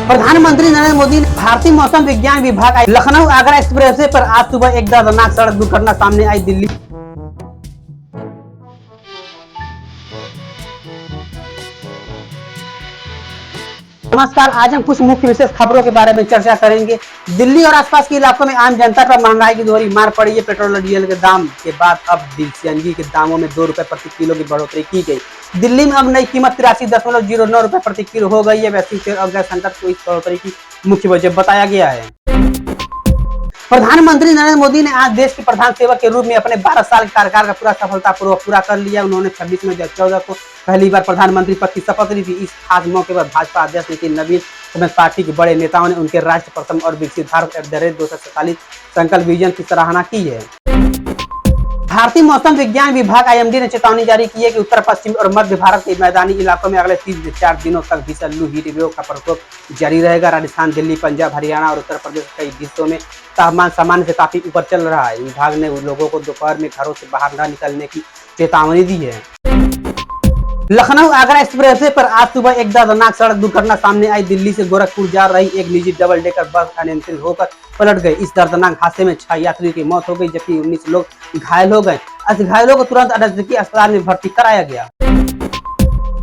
प्रधानमंत्री नरेंद्र मोदी ने भारतीय मौसम विज्ञान विभाग लखनऊ आगरा एक्सप्रेसवे पर आज सुबह एक दर्दनाक सड़क दुर्घटना सामने आई। दिल्ली नमस्कार, आज हम कुछ मुख्य विशेष खबरों के बारे में चर्चा करेंगे। दिल्ली और आसपास के इलाकों में आम जनता पर महंगाई की दोहरी मार पड़ी है। पेट्रोल और डीजल के दाम के बाद अब सीएनजी के दामों में 2 रुपए प्रति किलो की बढ़ोतरी की गई। दिल्ली में अब नई कीमत 83.09 रुपए प्रति किलो हो गई है। वैश्विक तेल और गैस संकट को इस बढ़ोतरी की मुख्य वजह बताया गया है। प्रधानमंत्री नरेंद्र मोदी ने आज देश के प्रधान सेवक के रूप में अपने 12 साल के कार्यकाल का सफलतापूर्वक पूरा कर लिया। उन्होंने 26 मई 2014 को पहली बार प्रधानमंत्री पद की शपथ ली थी। इस खास मौके पर भाजपा अध्यक्ष नितिन नवीन समेत पार्टी के बड़े नेताओं ने उनके राष्ट्र प्रथम और विकसित भारत @ 2047 संकल्प विजन की सराहना की है। भारतीय मौसम विज्ञान विभाग IMD ने चेतावनी जारी की है कि उत्तर पश्चिम और मध्य भारत के मैदानी इलाकों में अगले 3 से 4 दिनों तक भीषण लू हीट वेव का प्रकोप जारी रहेगा। राजस्थान, दिल्ली, पंजाब, हरियाणा और उत्तर प्रदेश के कई हिस्सों में तापमान सामान्य से काफी ऊपर चल रहा है। विभाग ने लोगों को दोपहर में घरों से बाहर न निकलने की चेतावनी दी है। लखनऊ आगरा एक्सप्रेसवे पर आज सुबह एक दर्दनाक सड़क दुर्घटना सामने आई। दिल्ली से गोरखपुर जा रही एक निजी डबल डेकर बस अनियंत्रित होकर पलट गई। इस दर्दनाक हादसे में 6 यात्रियों की मौत हो गई जबकि 19 लोग घायल हो गए। घायलों को तुरंत नजदीकी अस्पताल में भर्ती कराया गया।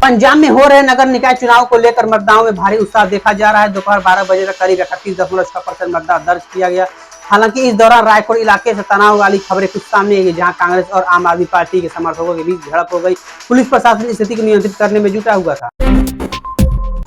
पंजाब में हो रहे नगर निकाय चुनाव को लेकर मतदाताओं में भारी उत्साह देखा जा रहा है। दोपहर 12 बजे तक करीब 31.6% मतदान दर्ज किया गया। हालांकि इस दौरान रायपुर इलाके से तनाव वाली खबरें कुछ सामने आई, जहां कांग्रेस और आम आदमी पार्टी के समर्थकों के बीच झड़प हो गई। पुलिस प्रशासन स्थिति को नियंत्रित करने में जुटा हुआ था।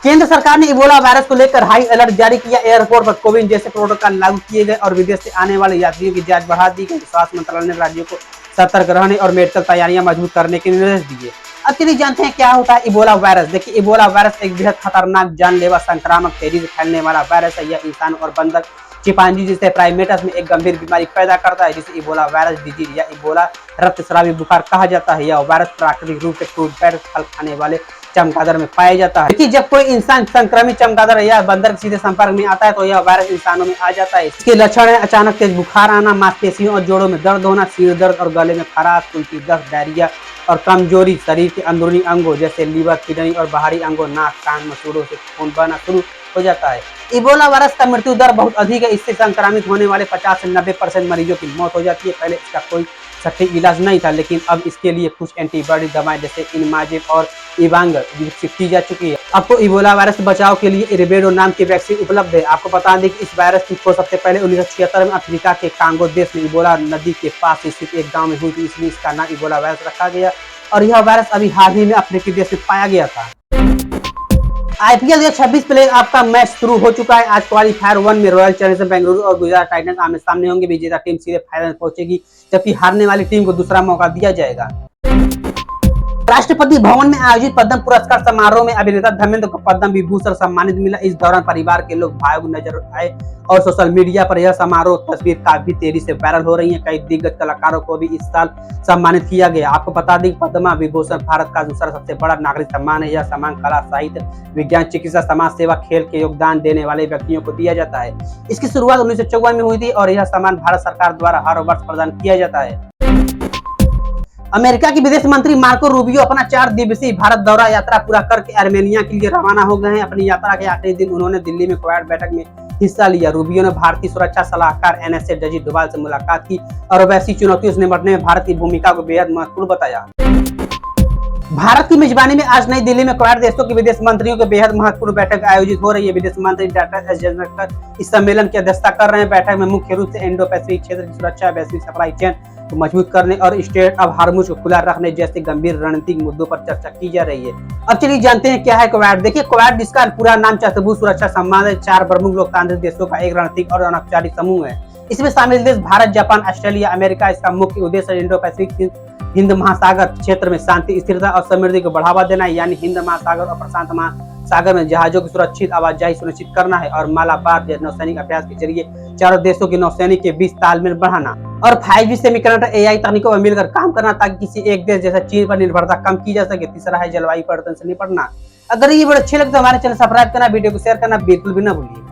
केंद्र सरकार ने इबोला वायरस को लेकर हाई अलर्ट जारी किया। एयरपोर्ट पर कोविड जैसे प्रोटोकॉल लागू किए गए और विदेश से आने वाले यात्रियों की जांच बढ़ा दी गई। स्वास्थ्य मंत्रालय ने राज्यों को सतर्क रहने और मेडिकल तैयारियां मजबूत करने के निर्देश दिए। अब चलिए जानते हैं क्या होता है इबोला वायरस। देखिए, इबोला वायरस एक बेहद खतरनाक, जानलेवा, संक्रामक, तेजी से फैलने वाला वायरस है। यह इंसान और बंदर, चिंपांजी जैसे प्राइमेट्स में एक गंभीर बीमारी पैदा करता है जिसे इबोला वायरस डिजीज या इबोला रक्तस्रावी बुखार कहा जाता है। यह वायरस प्राकृतिक रूप से फ्रूट बैट फल खाने वाले चमगादड़ में पाया जाता है। देखिए, जब कोई इंसान संक्रमित चमगादड़ या बंदर के सीधे संपर्क में आता है तो यह वायरस इंसानों में आ जाता है। इसके लक्षण है अचानक तेज बुखार आना, मांसपेशियों और जोड़ों में दर्द होना, सिर दर्द और गले में खराश, उल्टी, दस्त, डायरिया और कमजोरी, शरीर के अंदरूनी अंगों जैसे लीवर, किडनी और बाहरी अंगों, नाक, कान, मसूड़ों से खून बहना शुरू हो जाता है। इबोला वायरस का मृत्यु दर बहुत अधिक है। इससे संक्रमित होने वाले 50 से 90% मरीजों की मौत हो जाती है। पहले इसका कोई सटीक इलाज नहीं था, लेकिन अब इसके लिए कुछ एंटीबॉडी दवाएं जैसे इनमाजिब और इवांग विकसित की जा चुकी है। आपको इबोला वायरस से बचाव के लिए इरिबेडो नाम की वैक्सीन उपलब्ध है। आपको बता दें कि इस वायरस की खोज सबसे पहले 1976 में अफ्रीका के कांगो देश में इबोला नदी के पास स्थित एक गाँव में हुई थी, इसलिए इसका नाम इबोला वायरस रखा गया और यह वायरस अभी हाल ही में अफ्रीकी देश में पाया गया था। IPL 2026 प्ले आपका मैच शुरू हो चुका है। आज क्वालीफायर 1 में रॉयल चैलेंजर्स बेंगलुरु और गुजरात टाइटंस आमने सामने होंगे। विजेता टीम सीधे फाइनल पहुंचेगी जबकि हारने वाली टीम को दूसरा मौका दिया जाएगा। राष्ट्रपति भवन में आयोजित पद्म पुरस्कार समारोह में अभिनेता धर्मेंद्र को पद्म विभूषण सम्मानित मिला। इस दौरान परिवार के लोग भावुक नजर आए और सोशल मीडिया पर यह समारोह तस्वीर काफी तेजी से वायरल हो रही है। कई दिग्गज कलाकारों को भी इस साल सम्मानित किया गया। आपको बता दें कि पद्म विभूषण भारत का दूसरा सबसे बड़ा नागरिक सम्मान है। यह सम्मान कला, साहित्य, विज्ञान, चिकित्सा, समाज सेवा, खेल के योगदान देने वाले व्यक्तियों को दिया जाता है। इसकी शुरुआत 1954 में हुई थी और यह सम्मान भारत सरकार द्वारा हर वर्ष प्रदान किया जाता है। अमेरिका के विदेश मंत्री मार्को रूबियो अपना 4 दिवसीय भारत दौरा यात्रा पूरा करके आर्मेनिया के लिए रवाना हो गए हैं। अपनी यात्रा के आखिरी दिन उन्होंने दिल्ली में क्वाड बैठक में हिस्सा लिया। रूबियो ने भारतीय सुरक्षा सलाहकार NSA अजीत डोभाल से मुलाकात की और वैश्विक चुनौतियों से निपटने में भारत की भूमिका को बेहद महत्वपूर्ण बताया। भारत की मेजबानी में आज नई दिल्ली में क्वाड देशों के विदेश मंत्रियों की बेहद महत्वपूर्ण बैठक आयोजित हो रही है। विदेश मंत्री डॉक्टर एस जयशंकर इस सम्मेलन की अध्यक्षता कर रहे हैं। बैठक में मुख्य रूप से इंडो पैसिफिक क्षेत्र की सुरक्षा, वैश्विक सप्लाई चेन को मजबूत करने और स्ट्रेट ऑफ हार्मुज को खुला रखने जैसे गंभीर रणनीतिक मुद्दों पर चर्चा की जा रही है। अब चलिए जानते हैं क्या है क्वाड। देखिए, क्वाड जिसका पूरा नाम चतुर्भुज सुरक्षा संबंध है, 4 प्रमुख लोकतांत्रिक देशों का एक रणनीतिक और अनौपचारिक समूह है। इसमें शामिल देश भारत, जापान, ऑस्ट्रेलिया, अमेरिका। इसका मुख्य उद्देश्य इंडो पैसिफिक हिंद महासागर क्षेत्र में शांति, स्थिरता और समृद्धि को बढ़ावा देना है, यानी हिंद महासागर और प्रशांत महासागर में जहाजों की सुरक्षित आवाजाही सुनिश्चित करना है और मालाबार नौसैनिक अभ्यास के जरिए चारों देशों की नौसैनिक के बीच तालमेल बढ़ाना और 5G सेमीकंडक्टर AI तकनीकों पर मिलकर काम करना ताकि किसी एक देश जैसे चीन पर निर्भरता कम की जा सके। तीसरा है जलवायु परिवर्तन से निपटना। अगर ये वीडियो अच्छे लगे तो हमारे चैनल सब्सक्राइब करना, वीडियो को शेयर करना बिल्कुल भी ना भूलिए।